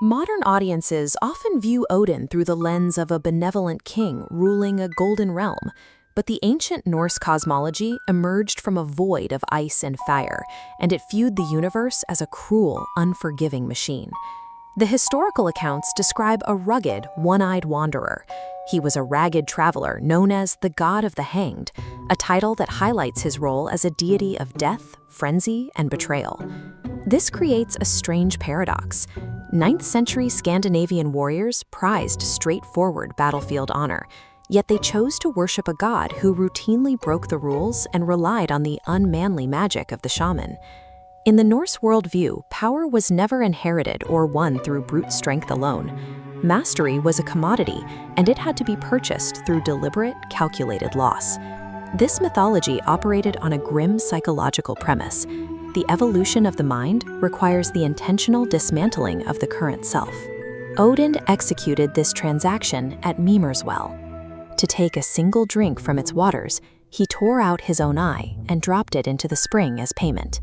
Modern audiences often view Odin through the lens of a benevolent king ruling a golden realm, but the ancient Norse cosmology emerged from a void of ice and fire, and it viewed the universe as a cruel, unforgiving machine. The historical accounts describe a rugged, one-eyed wanderer. He was a ragged traveler known as the God of the Hanged, a title that highlights his role as a deity of death, frenzy, and betrayal. This creates a strange paradox. 9th century Scandinavian warriors prized straightforward battlefield honor, yet they chose to worship a god who routinely broke the rules and relied on the unmanly magic of the shaman. In the Norse worldview, power was never inherited or won through brute strength alone. Mastery was a commodity, and it had to be purchased through deliberate, calculated loss. This mythology operated on a grim psychological premise. The evolution of the mind requires the intentional dismantling of the current self. Odin executed this transaction at Mimir's well. To take a single drink from its waters, he tore out his own eye and dropped it into the spring as payment.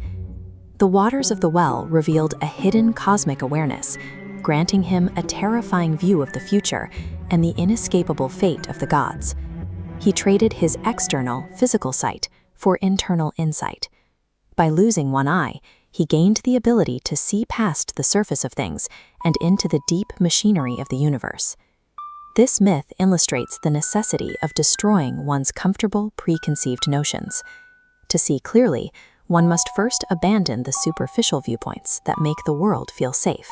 The waters of the well revealed a hidden cosmic awareness, granting him a terrifying view of the future and the inescapable fate of the gods. He traded his external, physical sight for internal insight. By losing one eye, he gained the ability to see past the surface of things and into the deep machinery of the universe. This myth illustrates the necessity of destroying one's comfortable, preconceived notions. To see clearly, one must first abandon the superficial viewpoints that make the world feel safe.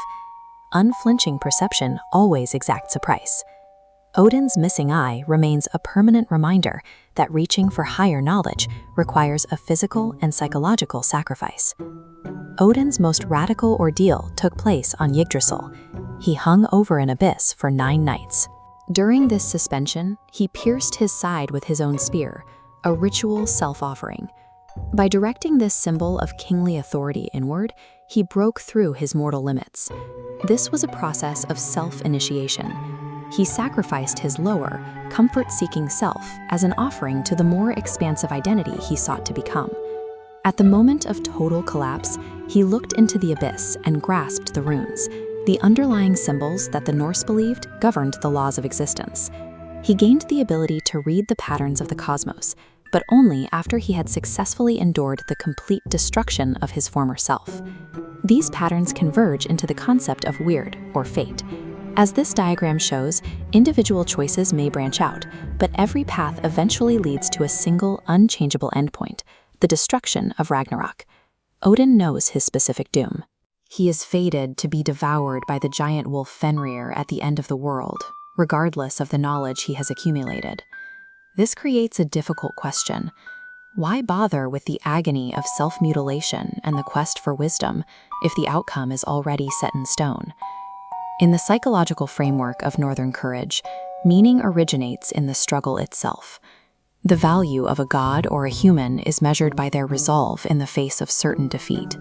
Unflinching perception always exacts a price. Odin's missing eye remains a permanent reminder that reaching for higher knowledge requires a physical and psychological sacrifice. Odin's most radical ordeal took place on Yggdrasil. He hung over an abyss for 9 nights. During this suspension, he pierced his side with his own spear, a ritual self-offering. By directing this symbol of kingly authority inward, he broke through his mortal limits. This was a process of self-initiation. He sacrificed his lower, comfort-seeking self as an offering to the more expansive identity he sought to become. At the moment of total collapse, he looked into the abyss and grasped the runes, the underlying symbols that the Norse believed governed the laws of existence. He gained the ability to read the patterns of the cosmos, but only after he had successfully endured the complete destruction of his former self. These patterns converge into the concept of weird, or fate. As this diagram shows, individual choices may branch out, but every path eventually leads to a single, unchangeable endpoint, the destruction of Ragnarok. Odin knows his specific doom. He is fated to be devoured by the giant wolf Fenrir at the end of the world, regardless of the knowledge he has accumulated. This creates a difficult question. Why bother with the agony of self-mutilation and the quest for wisdom if the outcome is already set in stone? In the psychological framework of Northern courage, meaning originates in the struggle itself. The value of a god or a human is measured by their resolve in the face of certain defeat.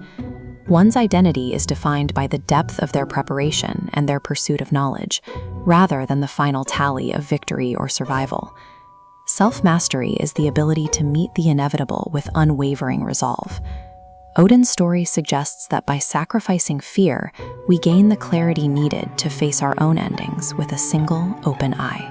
One's identity is defined by the depth of their preparation and their pursuit of knowledge, rather than the final tally of victory or survival. Self-mastery is the ability to meet the inevitable with unwavering resolve. Odin's story suggests that by sacrificing fear, we gain the clarity needed to face our own endings with a single open eye.